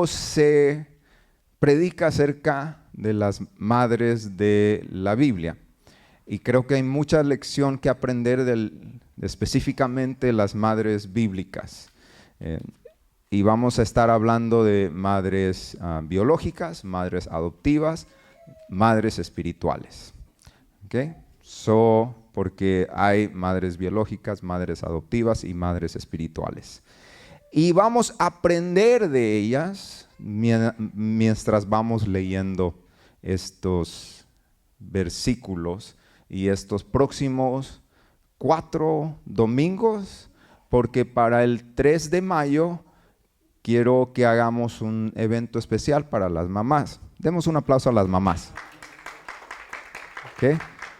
se predica acerca de las madres de la Biblia. Y creo que hay mucha lección que aprender de específicamente las madres bíblicas. Y vamos a estar hablando de madres biológicas, madres adoptivas, madres espirituales. ¿Okay? Porque hay madres biológicas, madres adoptivas y madres espirituales. Y vamos a aprender de ellas mientras vamos leyendo estos versículos y estos próximos 4 domingos, porque para el 3 de mayo quiero que hagamos un evento especial para las mamás. Demos un aplauso a las mamás. ¿Okay?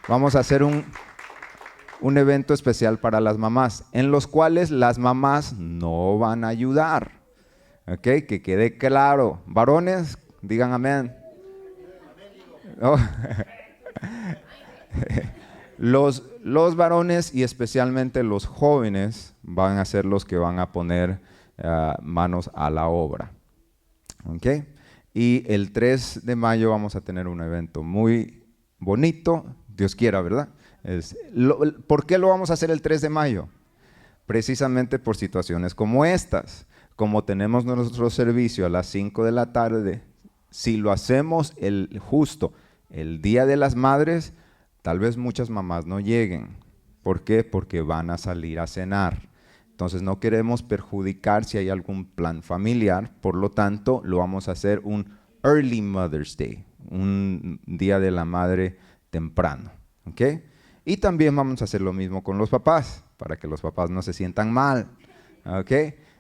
Vamos a hacer un evento especial para las mamás, en los cuales las mamás no van a ayudar. ¿Ok? Que quede claro. Varones, digan amén. Oh. Los varones y especialmente los jóvenes van a ser los que van a poner manos a la obra. ¿Ok? Y el 3 de mayo vamos a tener un evento muy bonito, Dios quiera, ¿verdad? ¿Por qué lo vamos a hacer el 3 de mayo? Precisamente por situaciones como estas. Como tenemos nuestro servicio a las 5 de la tarde, si lo hacemos justo el Día de las Madres, tal vez muchas mamás no lleguen. ¿Por qué? Porque van a salir a cenar. Entonces no queremos perjudicar si hay algún plan familiar, por lo tanto lo vamos a hacer un Early Mother's Day, un Día de la Madre temprano. ¿Ok? Y también vamos a hacer lo mismo con los papás, para que los papás no se sientan mal. ¿Ok?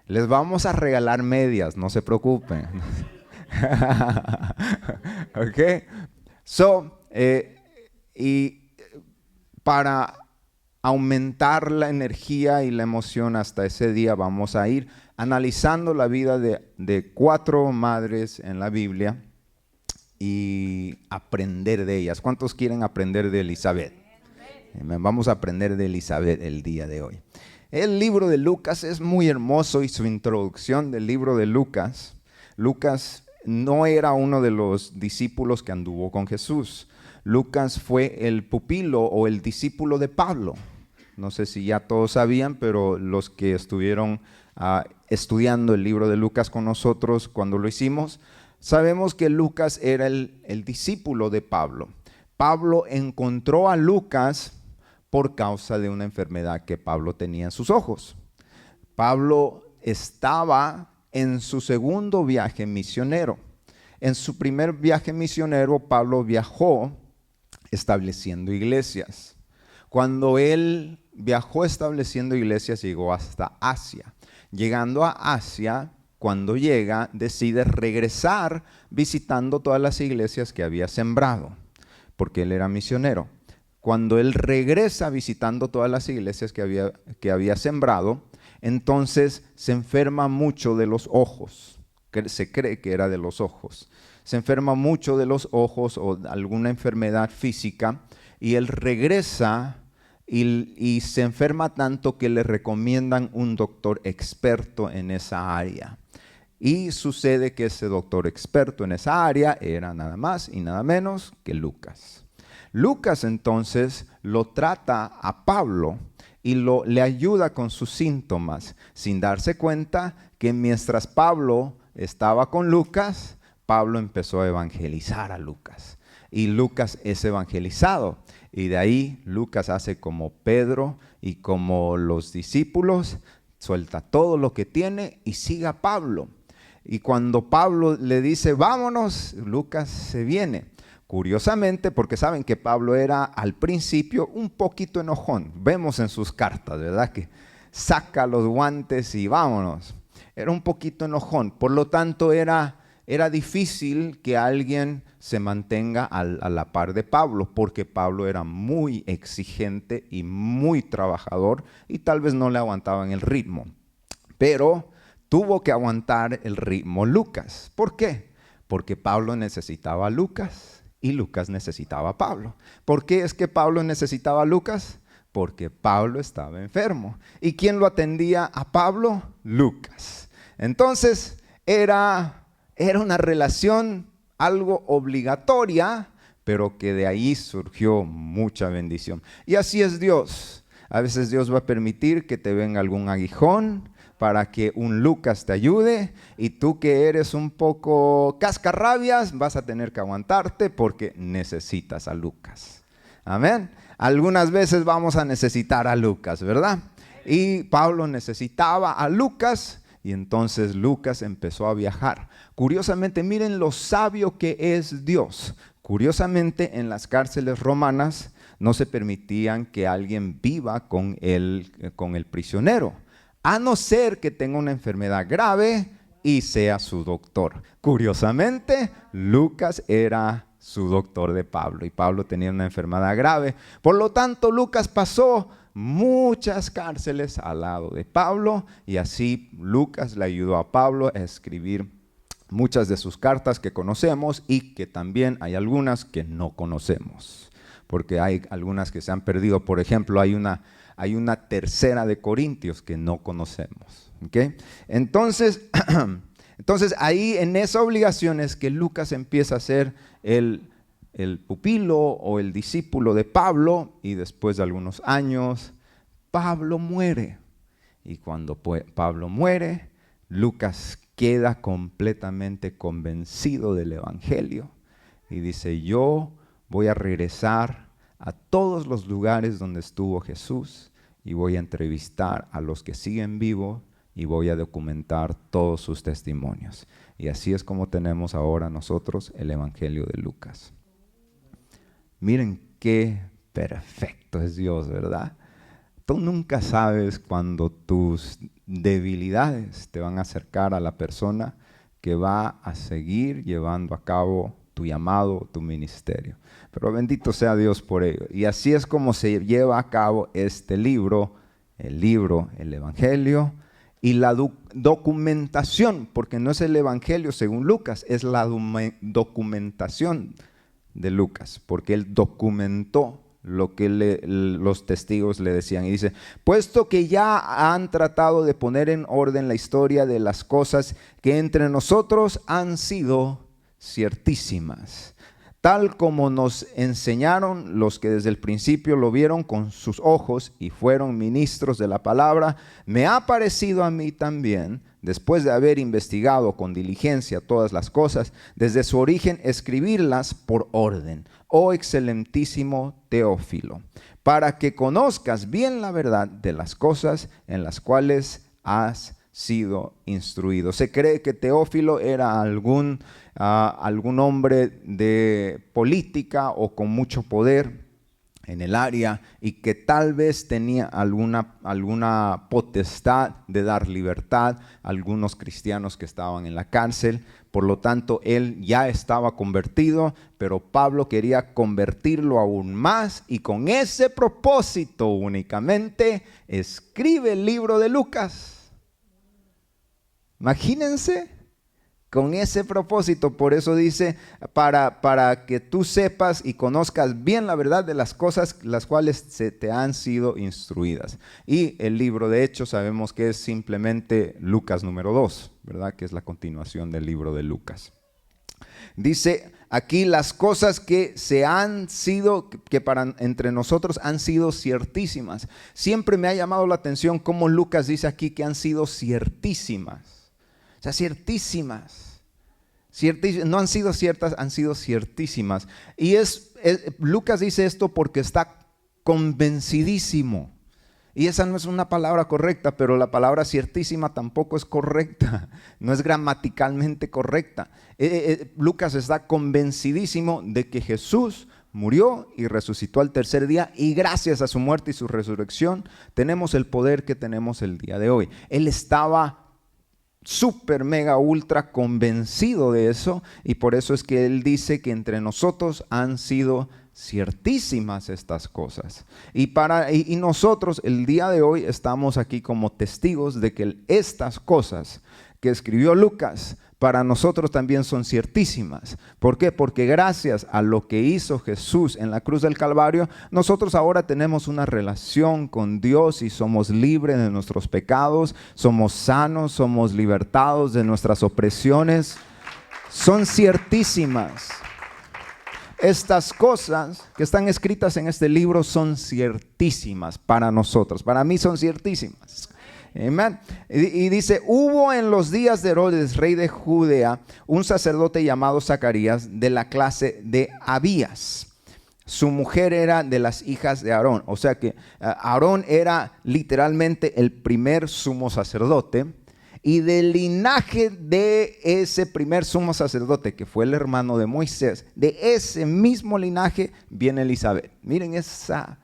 Les vamos a regalar medias, no se preocupen. ¿Ok? Y para aumentar la energía y la emoción hasta ese día, vamos a ir analizando la vida de 4 madres en la Biblia y aprender de ellas. ¿Cuántos quieren aprender de Elizabeth? Vamos a aprender de Elizabeth el día de hoy. El libro de Lucas es muy hermoso y su introducción del libro de Lucas no era uno de los discípulos que anduvo con Jesús. Lucas fue el pupilo o el discípulo de Pablo. No sé si ya todos sabían, pero los que estuvieron estudiando el libro de Lucas con nosotros cuando lo hicimos, sabemos que Lucas era el discípulo de Pablo. Pablo encontró a Lucas por causa de una enfermedad que Pablo tenía en sus ojos. Pablo estaba en su segundo viaje misionero. En su primer viaje misionero, Pablo viajó estableciendo iglesias. Cuando él viajó estableciendo iglesias, llegó hasta Asia. Llegando a Asia, cuando llega, decide regresar visitando todas las iglesias que había sembrado, porque él era misionero. Cuando él regresa visitando todas las iglesias que había sembrado, entonces se enferma mucho de los ojos, que se cree que era de los ojos. Se enferma mucho de los ojos o alguna enfermedad física, y él regresa y se enferma tanto que le recomiendan un doctor experto en esa área. Y sucede que ese doctor experto en esa área era nada más y nada menos que Lucas. Lucas entonces lo trata a Pablo y le ayuda con sus síntomas, sin darse cuenta que mientras Pablo estaba con Lucas, Pablo empezó a evangelizar a Lucas. Y Lucas es evangelizado. Y de ahí Lucas hace como Pedro y como los discípulos, suelta todo lo que tiene y sigue a Pablo. Y cuando Pablo le dice, vámonos, Lucas se viene. Curiosamente, porque saben que Pablo era al principio un poquito enojón. Vemos en sus cartas, ¿verdad? Que saca los guantes y vámonos. Era un poquito enojón. Por lo tanto, era difícil que alguien se mantenga a la par de Pablo, porque Pablo era muy exigente y muy trabajador y tal vez no le aguantaban el ritmo. Pero tuvo que aguantar el ritmo Lucas. ¿Por qué? Porque Pablo necesitaba a Lucas y Lucas necesitaba a Pablo. ¿Por qué es que Pablo necesitaba a Lucas? Porque Pablo estaba enfermo. ¿Y quién lo atendía a Pablo? Lucas. Entonces era Era una relación algo obligatoria, pero que de ahí surgió mucha bendición. Y así es Dios. A veces Dios va a permitir que te venga algún aguijón para que un Lucas te ayude, y tú que eres un poco cascarrabias vas a tener que aguantarte porque necesitas a Lucas. Amén. Algunas veces vamos a necesitar a Lucas, ¿verdad? Y Pablo necesitaba a Lucas, y entonces Lucas empezó a viajar. Curiosamente, miren lo sabio que es Dios. Curiosamente, en las cárceles romanas no se permitían que alguien viva con el prisionero, a no ser que tenga una enfermedad grave y sea su doctor. Curiosamente, Lucas era su doctor de Pablo, y Pablo tenía una enfermedad grave. Por lo tanto, Lucas pasó muchas cárceles al lado de Pablo, y así Lucas le ayudó a Pablo a escribir muchas de sus cartas que conocemos, y que también hay algunas que no conocemos, porque hay algunas que se han perdido. Por ejemplo, hay una tercera de Corintios que no conocemos. ¿Okay? Entonces ahí en esa obligación es que Lucas empieza a ser el pupilo o el discípulo de Pablo, y después de algunos años Pablo muere. Y cuando Pablo muere, Lucas queda completamente convencido del evangelio y dice: yo voy a regresar a todos los lugares donde estuvo Jesús, y voy a entrevistar a los que siguen vivos, y voy a documentar todos sus testimonios. Y así es como tenemos ahora nosotros el evangelio de Lucas. Miren qué perfecto es Dios, ¿verdad? Tú nunca sabes cuando tus debilidades te van a acercar a la persona que va a seguir llevando a cabo tu llamado, tu ministerio. Pero bendito sea Dios por ello. Y así es como se lleva a cabo este libro, el Evangelio, y la documentación, porque no es el Evangelio según Lucas, es la documentación de Lucas, porque él documentó lo que los testigos le decían. Y dice: puesto que ya han tratado de poner en orden la historia de las cosas que entre nosotros han sido ciertísimas, tal como nos enseñaron los que desde el principio lo vieron con sus ojos y fueron ministros de la palabra, me ha parecido a mí también, después de haber investigado con diligencia todas las cosas, desde su origen escribirlas por orden, oh excelentísimo Teófilo, para que conozcas bien la verdad de las cosas en las cuales has sido instruido. Se cree que Teófilo era algún hombre de política o con mucho poder en el área, y que tal vez tenía alguna potestad de dar libertad a algunos cristianos que estaban en la cárcel. Por lo tanto, él ya estaba convertido, pero Pablo quería convertirlo aún más, y con ese propósito únicamente escribe el libro de Lucas. Imagínense, con ese propósito. Por eso dice: para que tú sepas y conozcas bien la verdad de las cosas las cuales se te han sido instruidas. Y el libro de Hechos sabemos que es simplemente Lucas número 2, ¿verdad? Que es la continuación del libro de Lucas. Dice aquí las cosas que para entre nosotros han sido ciertísimas. Siempre me ha llamado la atención cómo Lucas dice aquí que han sido ciertísimas. O sea, ciertísimas. No han sido ciertas, han sido ciertísimas. Y Lucas dice esto porque está convencidísimo. Y esa no es una palabra correcta, pero la palabra ciertísima tampoco es correcta. No es gramaticalmente correcta. Lucas está convencidísimo de que Jesús murió y resucitó al tercer día, y gracias a su muerte y su resurrección tenemos el poder que tenemos el día de hoy. Él estaba súper, mega, ultra convencido de eso, y por eso es que él dice que entre nosotros han sido ciertísimas estas cosas. Y nosotros el día de hoy estamos aquí como testigos de que estas cosas que escribió Lucas para nosotros también son ciertísimas. ¿Por qué? Porque gracias a lo que hizo Jesús en la cruz del Calvario, nosotros ahora tenemos una relación con Dios y somos libres de nuestros pecados, somos sanos, somos libertados de nuestras opresiones. son ciertísimas. Estas cosas que están escritas en este libro son ciertísimas para nosotros. Para mí son ciertísimas. Amén. Y dice, hubo en los días de Herodes, rey de Judea, un sacerdote llamado Zacarías de la clase de Abías. Su mujer era de las hijas de Aarón. O sea que Aarón era literalmente el primer sumo sacerdote. Y del linaje de ese primer sumo sacerdote, que fue el hermano de Moisés, de ese mismo linaje viene Elisabet. Miren esa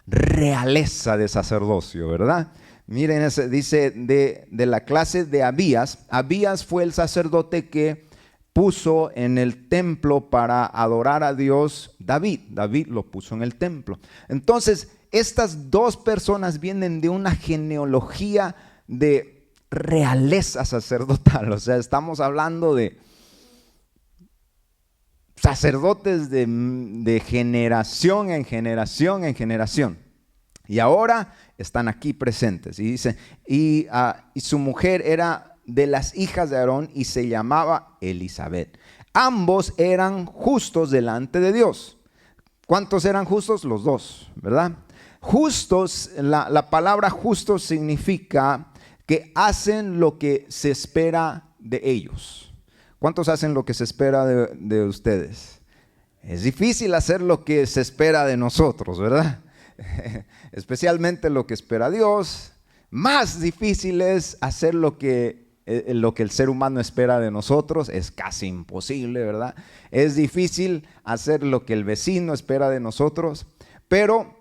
realeza de sacerdocio, ¿verdad? Miren, dice de la clase de Abías. Abías fue el sacerdote que puso en el templo para adorar a Dios David. David lo puso en el templo. Entonces, estas dos personas vienen de una genealogía de realeza sacerdotal. O sea, estamos hablando de sacerdotes de generación en generación en generación. Y ahora están aquí presentes. Y dice, y su mujer era de las hijas de Aarón y se llamaba Elisabet. Ambos eran justos delante de Dios. ¿Cuántos eran justos? Los dos, ¿verdad? Justos, la palabra justos significa que hacen lo que se espera de ellos. ¿Cuántos hacen lo que se espera de ustedes? Es difícil hacer lo que se espera de nosotros, ¿verdad? Especialmente lo que espera Dios. Más difícil es hacer lo que el ser humano espera de nosotros. Es casi imposible, ¿verdad? Es difícil hacer lo que el vecino espera de nosotros. Pero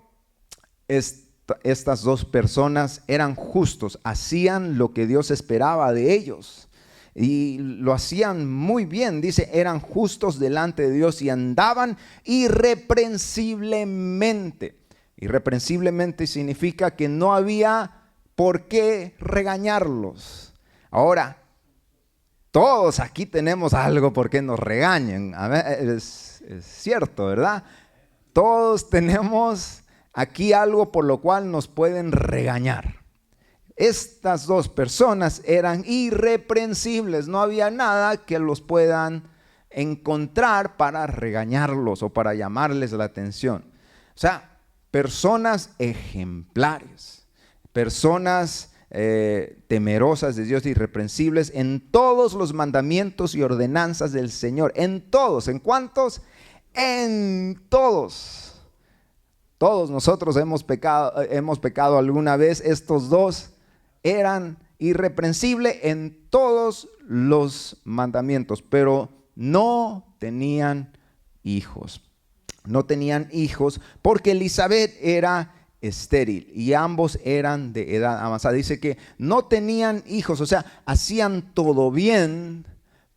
estas dos personas eran justos, hacían lo que Dios esperaba de ellos y lo hacían muy bien. Dice, eran justos delante de Dios y andaban irreprensiblemente. Irreprensiblemente significa que no había por qué regañarlos. Ahora, todos aquí tenemos algo por qué nos regañen. A ver, es cierto, ¿verdad? Todos tenemos aquí algo por lo cual nos pueden regañar. Estas dos personas eran irreprensibles. No había nada que los puedan encontrar para regañarlos o para llamarles la atención. O sea, personas ejemplares, personas temerosas de Dios, irreprensibles en todos los mandamientos y ordenanzas del Señor. En todos. ¿En cuántos? En todos. Todos nosotros hemos pecado alguna vez. Estos dos eran irreprensibles en todos los mandamientos, pero no tenían hijos. No tenían hijos porque Elisabet era estéril y ambos eran de edad avanzada. Dice que no tenían hijos, o sea, hacían todo bien,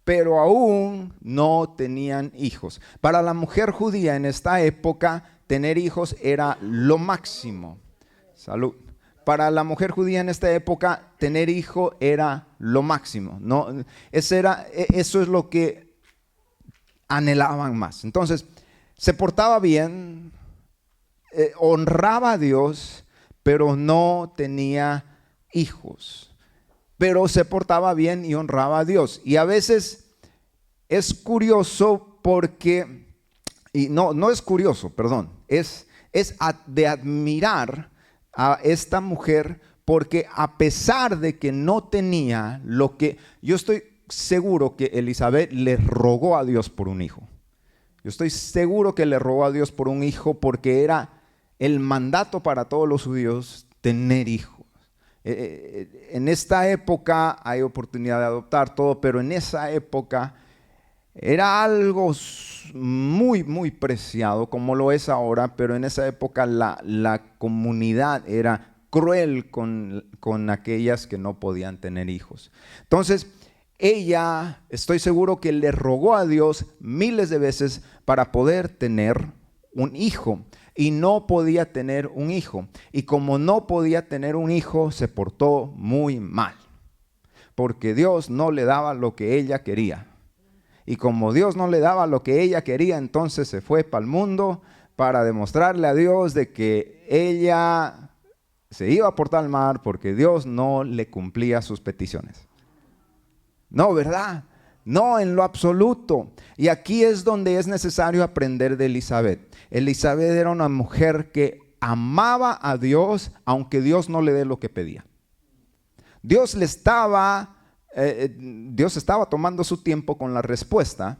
pero aún no tenían hijos. Para la mujer judía en esta época, tener hijos era lo máximo. Salud. Para la mujer judía en esta época, tener hijo era lo máximo. No, eso es lo que anhelaban más. Entonces, se portaba bien, honraba a Dios, pero no tenía hijos. Pero se portaba bien y honraba a Dios. Y a veces es curioso porque, y no es curioso, perdón, es de admirar a esta mujer, porque a pesar de que no tenía lo que, yo estoy seguro que Elisabet le rogó a Dios por un hijo. Yo estoy seguro que le rogó a Dios por un hijo porque era el mandato para todos los judíos tener hijos. En esta época hay oportunidad de adoptar todo, pero en esa época era algo muy, muy preciado, como lo es ahora, pero en esa época la comunidad era cruel con aquellas que no podían tener hijos. Entonces, ella, estoy seguro que le rogó a Dios miles de veces para poder tener un hijo. Y no podía tener un hijo. Y como no podía tener un hijo, se portó muy mal. Porque Dios no le daba lo que ella quería. Y como Dios no le daba lo que ella quería, entonces se fue para el mundo para demostrarle a Dios de que ella se iba a portar mal porque Dios no le cumplía sus peticiones. No, ¿verdad? No, en lo absoluto. Y aquí es donde es necesario aprender de Elizabeth. Elizabeth era una mujer que amaba a Dios, aunque Dios no le dé lo que pedía. Dios estaba tomando su tiempo con la respuesta.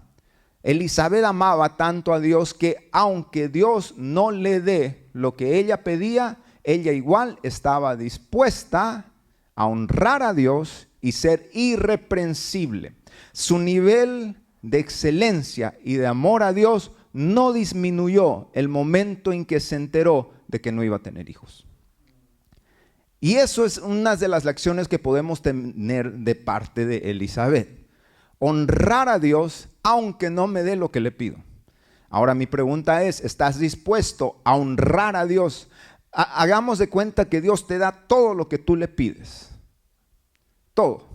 Elizabeth amaba tanto a Dios que aunque Dios no le dé lo que ella pedía, ella igual estaba dispuesta a honrar a Dios y ser irreprensible. Su nivel de excelencia y de amor a Dios no disminuyó el momento en que se enteró de que no iba a tener hijos. Y eso es una de las lecciones que podemos tener de parte de Elizabeth. Honrar a Dios aunque no me dé lo que le pido. Ahora mi pregunta es, ¿estás dispuesto a honrar a Dios? Hagamos de cuenta que Dios te da todo lo que tú le pides. Todo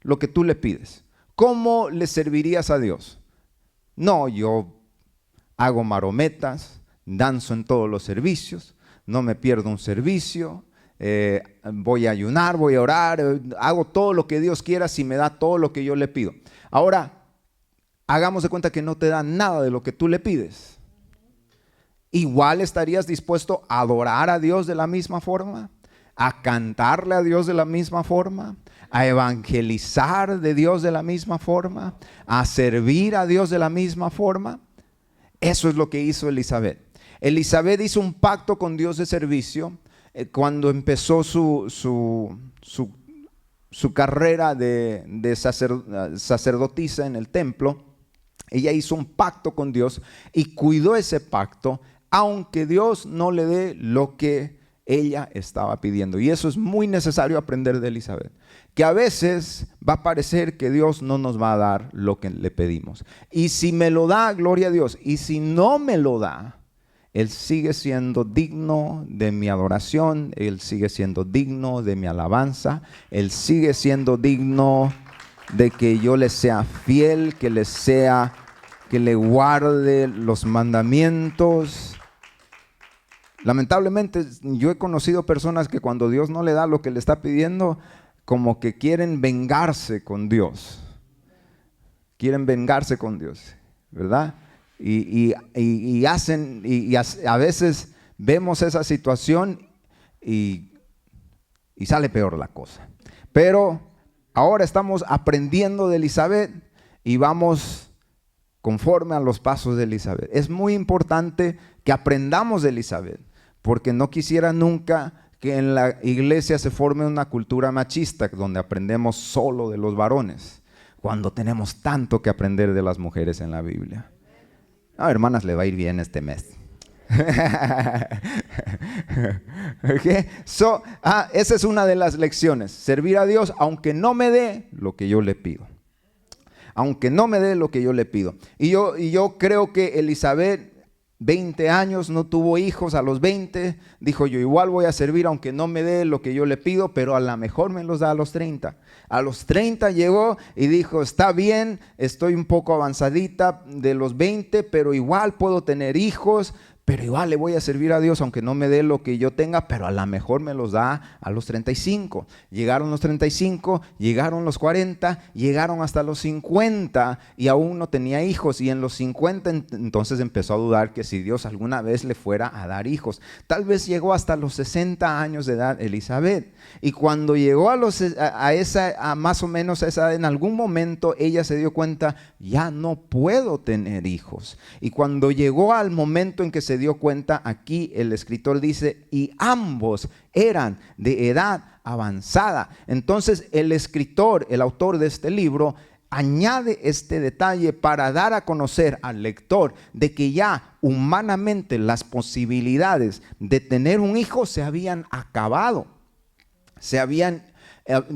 lo que tú le pides. ¿Cómo le servirías a Dios? No, yo hago marometas, danzo en todos los servicios, no me pierdo un servicio, voy a ayunar, voy a orar, hago todo lo que Dios quiera si me da todo lo que yo le pido. Ahora, hagamos de cuenta que no te da nada de lo que tú le pides. ¿Igual estarías dispuesto a adorar a Dios de la misma forma? ¿A cantarle a Dios de la misma forma? ¿A evangelizar de Dios de la misma forma? ¿A servir a Dios de la misma forma? Eso es lo que hizo Elizabeth. Elizabeth hizo un pacto con Dios de servicio cuando empezó su carrera de sacerdotisa en el templo. Ella hizo un pacto con Dios y cuidó ese pacto, aunque Dios no le dé lo que ella estaba pidiendo. Y eso es muy necesario aprender de Elizabeth, que a veces va a parecer que Dios no nos va a dar lo que le pedimos. Y si me lo da, gloria a Dios. Y si no me lo da, Él sigue siendo digno de mi adoración, Él sigue siendo digno de mi alabanza, Él sigue siendo digno de que yo le sea fiel, que le guarde los mandamientos. Lamentablemente yo he conocido personas que cuando Dios no le da lo que le está pidiendo, como que quieren vengarse con Dios. Quieren vengarse con Dios, ¿verdad? Y a veces vemos esa situación y sale peor la cosa. Pero ahora estamos aprendiendo de Elizabeth y vamos conforme a los pasos de Elizabeth. Es muy importante que aprendamos de Elizabeth, porque no quisiera nunca que en la iglesia se forme una cultura machista donde aprendemos solo de los varones, cuando tenemos tanto que aprender de las mujeres en la Biblia. Hermanas, le va a ir bien este mes. Okay. Esa es una de las lecciones. Servir a Dios aunque no me dé lo que yo le pido. Aunque no me dé lo que yo le pido. Y yo creo que Elizabeth, 20 años, no tuvo hijos. A los 20 dijo, yo igual voy a servir aunque no me dé lo que yo le pido, pero a lo mejor me los da a los 30. A los 30 llegó y dijo, está bien, estoy un poco avanzadita de los 20, pero igual puedo tener hijos, pero igual le voy a servir a Dios aunque no me dé lo que yo tenga, pero a lo mejor me los da a los 35. Llegaron los 35, llegaron los 40, llegaron hasta los 50 y aún no tenía hijos. Y en los 50 entonces empezó a dudar que si Dios alguna vez le fuera a dar hijos. Tal vez llegó hasta los 60 años de edad Elizabeth. Y cuando llegó a más o menos a esa edad, en algún momento ella se dio cuenta, ya no puedo tener hijos. Y cuando llegó al momento en que se dio cuenta, aquí el escritor dice, y ambos eran de edad avanzada. Entonces el escritor, el autor de este libro, añade este detalle para dar a conocer al lector de que ya humanamente las posibilidades de tener un hijo se habían acabado.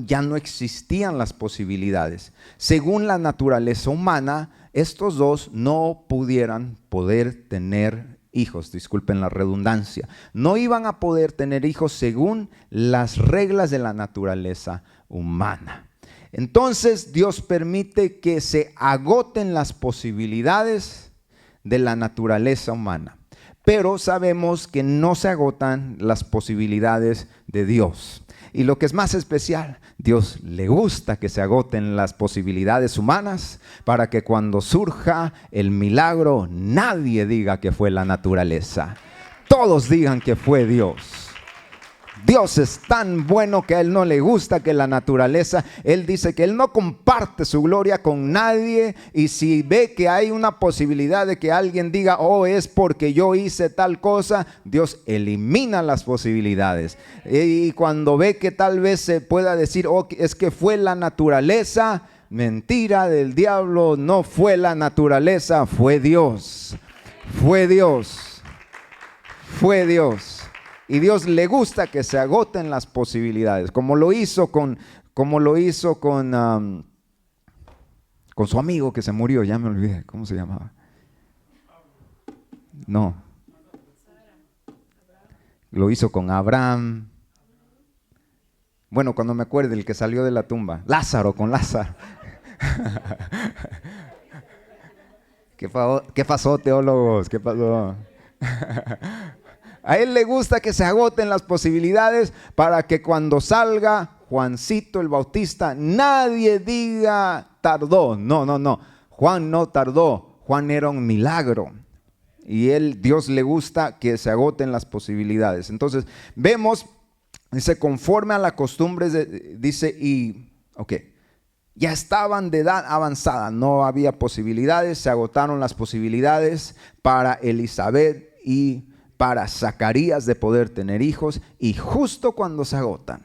Ya no existían las posibilidades. Según la naturaleza humana, estos dos no pudieran poder tener hijos, disculpen la redundancia. No iban a poder tener hijos según las reglas de la naturaleza humana. Entonces Dios permite que se agoten las posibilidades de la naturaleza humana. pero sabemos que no se agotan las posibilidades de Dios. Y lo que es más especial, Dios le gusta que se agoten las posibilidades humanas para que cuando surja el milagro nadie diga que fue la naturaleza. Todos digan que fue Dios. Dios es tan bueno que a Él no le gusta que la naturaleza, Él dice que Él no comparte su gloria con nadie, y si ve que hay una posibilidad de que alguien diga, oh, es porque yo hice tal cosa, Dios elimina las posibilidades. Y cuando ve que tal vez se pueda decir, oh, es que fue la naturaleza, mentira del diablo, no fue la naturaleza, fue Dios. Fue Dios. Fue Dios. Y Dios le gusta que se agoten las posibilidades, como lo hizo con su amigo que se murió, ya me olvidé, ¿cómo se llamaba? No. Lo hizo con Abraham. Bueno, cuando me acuerde, el que salió de la tumba. Lázaro, con Lázaro. ¿Qué pasó, teólogos? ¿Qué pasó? A Él le gusta que se agoten las posibilidades para que cuando salga Juancito el Bautista, nadie diga tardó. No. Juan no tardó. Juan era un milagro. Y Dios le gusta que se agoten las posibilidades. Entonces, vemos, dice, conforme a la costumbre, ya estaban de edad avanzada. No había posibilidades, se agotaron las posibilidades para Elizabeth y para Zacarías de poder tener hijos, y justo cuando se agotan,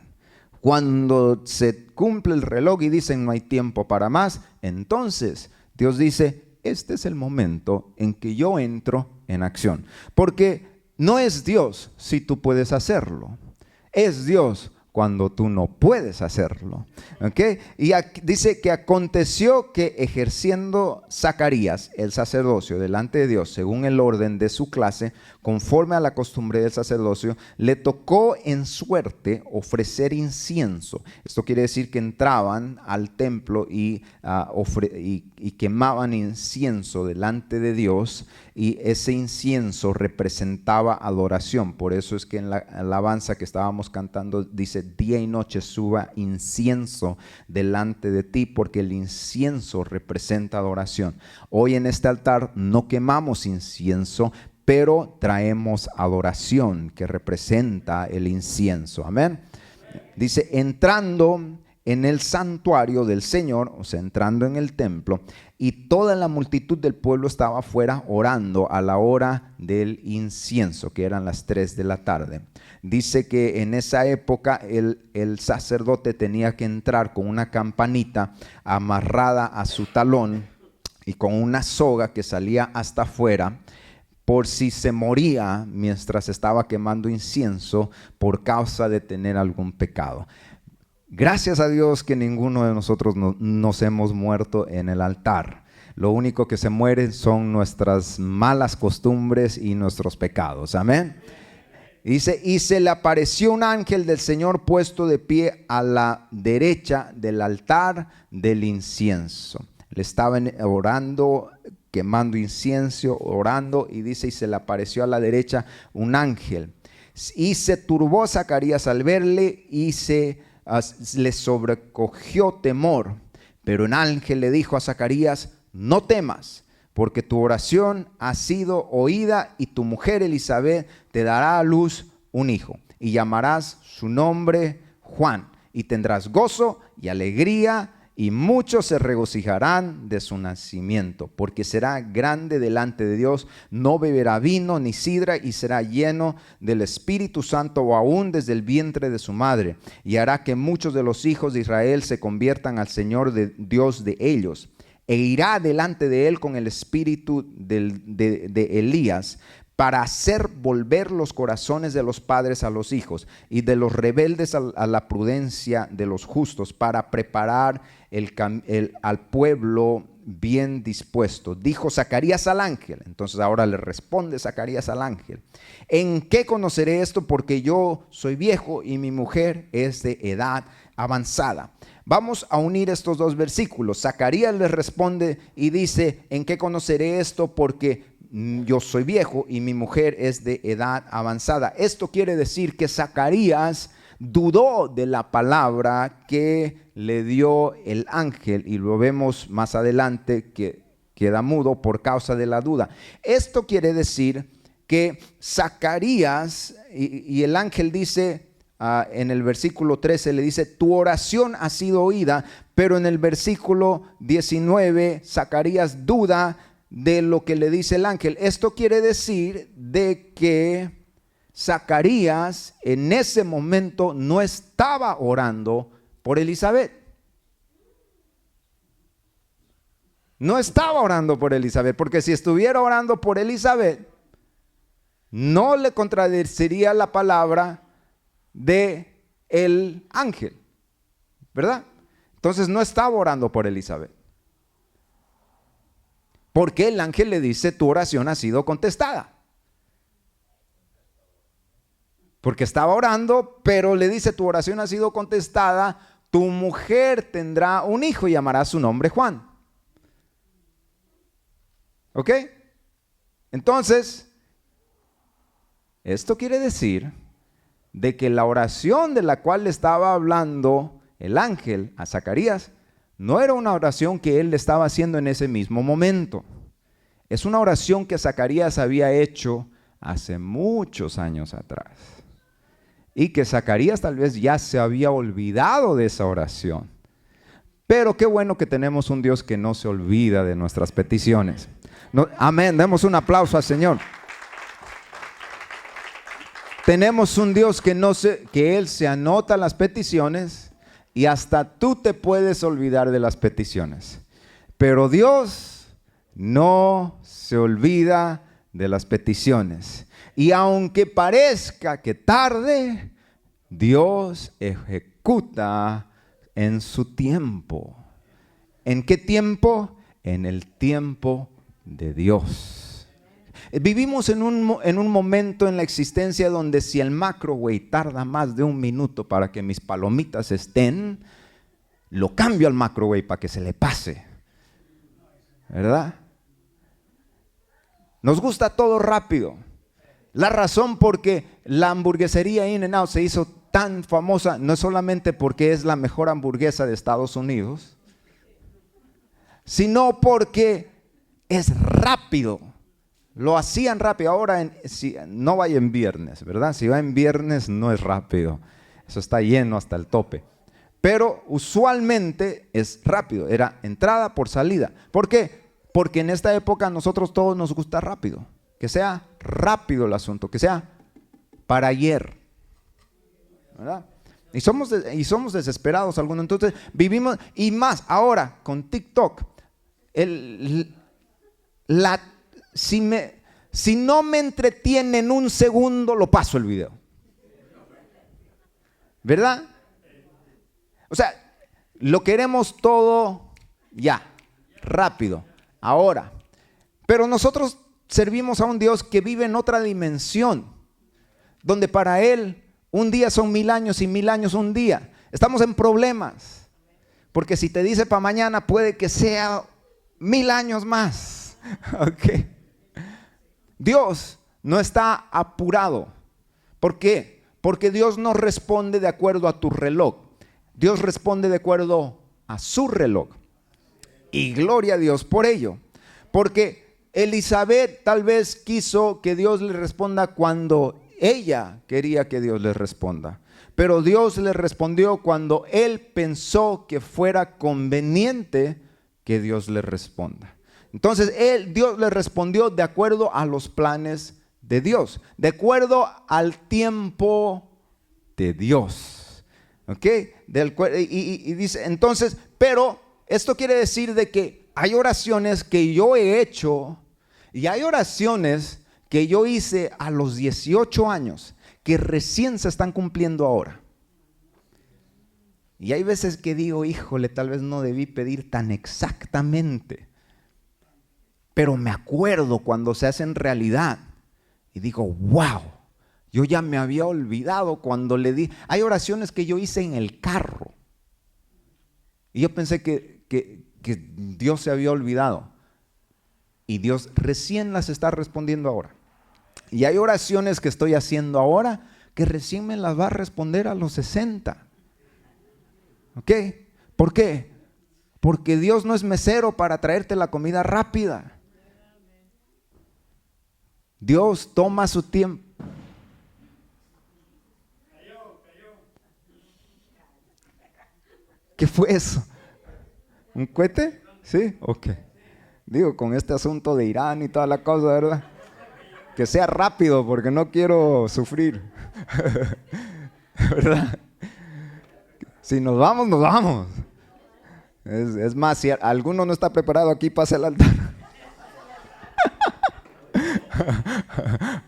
cuando se cumple el reloj y dicen no hay tiempo para más, entonces Dios dice, este es el momento en que yo entro en acción. Porque no es Dios si tú puedes hacerlo, es Dios cuando tú no puedes hacerlo. ¿Okay? Y aquí dice que aconteció que ejerciendo Zacarías el sacerdocio delante de Dios, según el orden de su clase, conforme a la costumbre del sacerdocio, le tocó en suerte ofrecer incienso. Esto quiere decir que entraban al templo y quemaban incienso delante de Dios, y ese incienso representaba adoración. Por eso es que en la alabanza que estábamos cantando dice, día y noche suba incienso delante de ti, porque el incienso representa adoración. Hoy en este altar no quemamos incienso, pero traemos adoración que representa el incienso. Amén. Dice, entrando en el santuario del Señor, o sea, entrando en el templo, y toda la multitud del pueblo estaba afuera orando a la hora del incienso, que eran las 3 de la tarde. Dice que en esa época el sacerdote tenía que entrar con una campanita amarrada a su talón y con una soga que salía hasta afuera, por si se moría mientras estaba quemando incienso por causa de tener algún pecado. Gracias a Dios que ninguno de nosotros nos hemos muerto en el altar. Lo único que se muere son nuestras malas costumbres y nuestros pecados. Amén. Dice, y se le apareció un ángel del Señor puesto de pie a la derecha del altar del incienso. Le estaban orando, quemando incienso, orando, y dice, y se le apareció a la derecha un ángel. Y se turbó Zacarías al verle y le sobrecogió temor, pero un ángel le dijo a Zacarías, no temas, porque tu oración ha sido oída, y tu mujer Elizabeth te dará a luz un hijo, y llamarás su nombre Juan, y tendrás gozo y alegría, y muchos se regocijarán de su nacimiento, porque será grande delante de Dios, no beberá vino ni sidra, y será lleno del Espíritu Santo aún desde el vientre de su madre, y hará que muchos de los hijos de Israel se conviertan al Señor Dios de ellos, e irá delante de él con el espíritu de Elías, para hacer volver los corazones de los padres a los hijos, y de los rebeldes a la prudencia de los justos, para preparar al pueblo bien dispuesto. Dijo Zacarías al ángel. Entonces ahora le responde Zacarías al ángel, ¿en qué conoceré esto? Porque yo soy viejo y mi mujer es de edad avanzada. Vamos a unir estos dos versículos. Zacarías les responde y dice, ¿en qué conoceré esto? Porque yo soy viejo y mi mujer es de edad avanzada. Esto quiere decir que Zacarías dudó de la palabra que le dio el ángel, y lo vemos más adelante que queda mudo por causa de la duda. Esto quiere decir que Zacarías, y el ángel dice en el versículo 13, le dice: tu oración ha sido oída. Pero en el versículo 19 Zacarías duda de lo que le dice el ángel. Esto quiere decir de que Zacarías en ese momento no estaba orando por Elizabeth. No estaba orando por Elizabeth, porque si estuviera orando por Elizabeth, no le contradeciría la palabra de el ángel, ¿verdad? Entonces no estaba orando por Elizabeth, porque el ángel le dice: tu oración ha sido contestada. Porque estaba orando, pero le dice: tu oración ha sido contestada, tu mujer tendrá un hijo y llamará su nombre Juan. ¿Ok? Entonces, esto quiere decir de que la oración de la cual le estaba hablando el ángel a Zacarías no era una oración que él le estaba haciendo en ese mismo momento. Es una oración que Zacarías había hecho hace muchos años atrás, y que Zacarías tal vez ya se había olvidado de esa oración. Pero qué bueno que tenemos un Dios que no se olvida de nuestras peticiones. No, amén, demos un aplauso al Señor. Tenemos un Dios que Él se anota las peticiones, y hasta tú te puedes olvidar de las peticiones. Pero Dios no se olvida de las peticiones. Y aunque parezca que tarde, Dios ejecuta en su tiempo. ¿En qué tiempo? En el tiempo de Dios. Vivimos en un momento en la existencia donde si el microwave tarda más de 1 minuto para que mis palomitas estén, lo cambio al microwave para que se le pase, ¿verdad? Nos gusta todo rápido. La razón por qué la hamburguesería In-N-Out se hizo tan famosa no es solamente porque es la mejor hamburguesa de Estados Unidos, sino porque es rápido. Lo hacían rápido. Ahora no vaya en viernes, ¿verdad? Si va en viernes no es rápido. Eso está lleno hasta el tope. Pero usualmente es rápido. Era entrada por salida. ¿Por qué? Porque en esta época a nosotros todos nos gusta rápido. Que sea rápido el asunto. Que sea para ayer, ¿verdad? Y somos desesperados algunos. Entonces vivimos, y más ahora con TikTok. Si no me entretiene en 1 segundo, lo paso el video, ¿verdad? O sea, lo queremos todo ya, rápido, ahora. Pero nosotros servimos a un Dios que vive en otra dimensión, donde para Él un día son 1000 años y 1000 años un día. Estamos en problemas, porque si te dice para mañana, puede que sea 1000 años más. Ok. Dios no está apurado. ¿Por qué? Porque Dios no responde de acuerdo a tu reloj. Dios responde de acuerdo a su reloj. Y gloria a Dios por ello. Porque Elizabeth tal vez quiso que Dios le responda cuando ella quería que Dios le responda. Pero Dios le respondió cuando él pensó que fuera conveniente que Dios le responda. Entonces Dios le respondió de acuerdo a los planes de Dios, de acuerdo al tiempo de Dios. ¿Ok? Y dice entonces, pero esto quiere decir de que hay oraciones que yo he hecho y hay oraciones que yo hice a los 18 años que recién se están cumpliendo ahora. Y hay veces que digo, híjole, tal vez no debí pedir tan exactamente. Pero me acuerdo cuando se hacen realidad y digo, wow, yo ya me había olvidado cuando le di. Hay oraciones que yo hice en el carro y yo pensé que Dios se había olvidado. Y Dios recién las está respondiendo ahora. Y hay oraciones que estoy haciendo ahora que recién me las va a responder a los 60. ¿Ok? ¿Por qué? Porque Dios no es mesero para traerte la comida rápida. Dios toma su tiempo. ¿Qué fue eso? ¿Un cohete? Sí, ok. Digo, con este asunto de Irán y toda la cosa, ¿verdad? Que sea rápido porque no quiero sufrir. ¿Verdad? Si nos vamos, nos vamos. Es más, si alguno no está preparado aquí, pase al altar.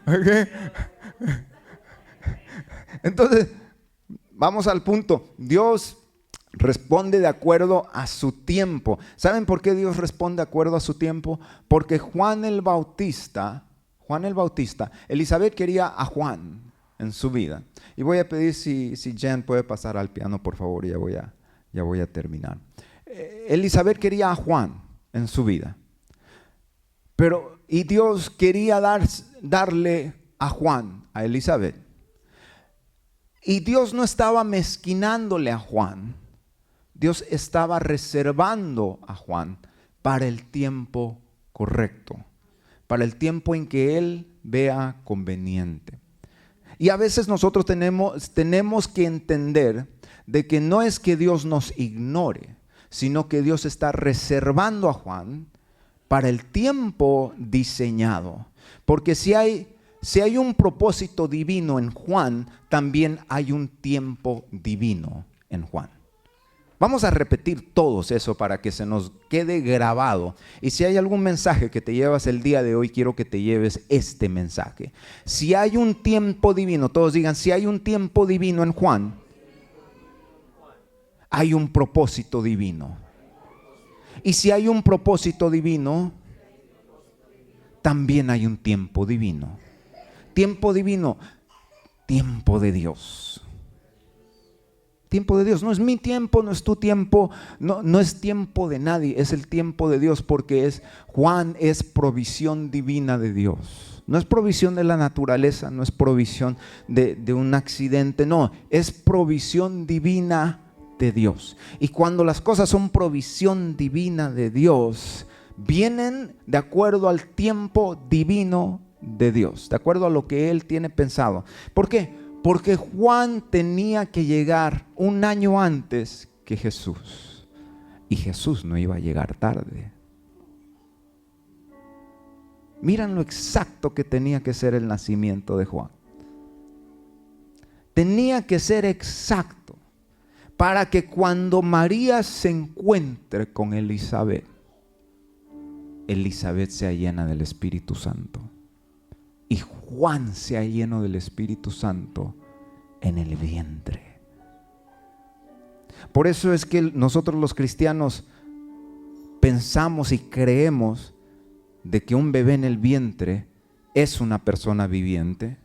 Okay. Entonces, vamos al punto. Dios responde de acuerdo a su tiempo. ¿Saben por qué Dios responde de acuerdo a su tiempo? Porque Juan el Bautista, Elizabeth quería a Juan en su vida. Y voy a pedir si Jen puede pasar al piano, por favor, y ya voy a terminar. Elizabeth quería a Juan en su vida. Y Dios quería darle a Juan, a Elizabeth. Y Dios no estaba mezquinándole a Juan. Dios estaba reservando a Juan para el tiempo correcto, para el tiempo en que Él vea conveniente. Y a veces nosotros tenemos que entender de que no es que Dios nos ignore, sino que Dios está reservando a Juan para el tiempo diseñado. Porque si hay un propósito divino en Juan, también hay un tiempo divino en Juan. Vamos a repetir todos eso para que se nos quede grabado. Y si hay algún mensaje que te llevas el día de hoy, quiero que te lleves este mensaje. Si hay un tiempo divino, todos digan, si hay un tiempo divino en Juan, hay un propósito divino. Y si hay un propósito divino, también hay un tiempo divino. Tiempo divino, tiempo de Dios. Tiempo de Dios, no es mi tiempo, no es tu tiempo, no es tiempo de nadie, es el tiempo de Dios, porque Juan es provisión divina de Dios. No es provisión de la naturaleza, no es provisión de un accidente, no, es provisión divina de Dios. Y cuando las cosas son provisión divina de Dios, vienen de acuerdo al tiempo divino de Dios, de acuerdo a lo que Él tiene pensado. ¿Por qué? Porque Juan tenía que llegar un año antes que Jesús. Y Jesús no iba a llegar tarde. Miran lo exacto que tenía que ser el nacimiento de Juan. Tenía que ser exacto para que cuando María se encuentre con Elizabeth, Elizabeth sea llena del Espíritu Santo. Y Juan sea lleno del Espíritu Santo en el vientre. Por eso es que nosotros los cristianos pensamos y creemos de que un bebé en el vientre es una persona viviente,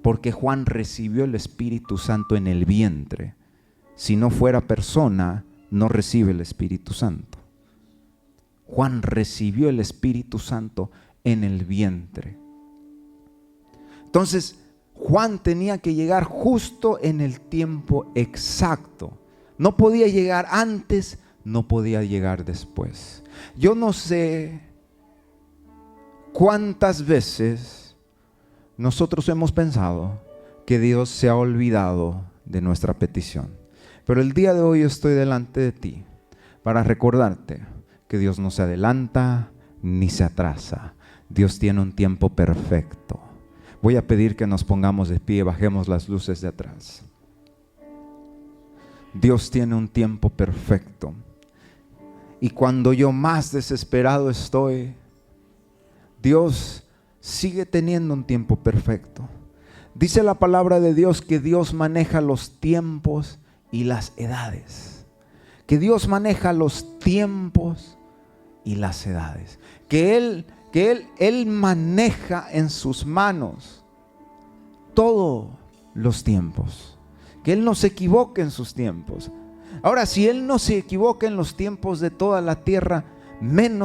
porque Juan recibió el Espíritu Santo en el vientre. Si no fuera persona, no recibe el Espíritu Santo. Juan recibió el Espíritu Santo en el vientre. Entonces, Juan tenía que llegar justo en el tiempo exacto. No podía llegar antes, no podía llegar después. Yo no sé cuántas veces nosotros hemos pensado que Dios se ha olvidado de nuestra petición. Pero el día de hoy estoy delante de ti para recordarte que Dios no se adelanta ni se atrasa. Dios tiene un tiempo perfecto. Voy a pedir que nos pongamos de pie, bajemos las luces de atrás. Dios tiene un tiempo perfecto. Y cuando yo más desesperado estoy, Dios sigue teniendo un tiempo perfecto. Dice la palabra de Dios que Dios maneja los tiempos y las edades. Que Dios maneja los tiempos y las edades. Que Él maneja en sus manos todos los tiempos. Que Él no se equivoque en sus tiempos. Ahora, si Él no se equivoca en los tiempos de toda la tierra, menos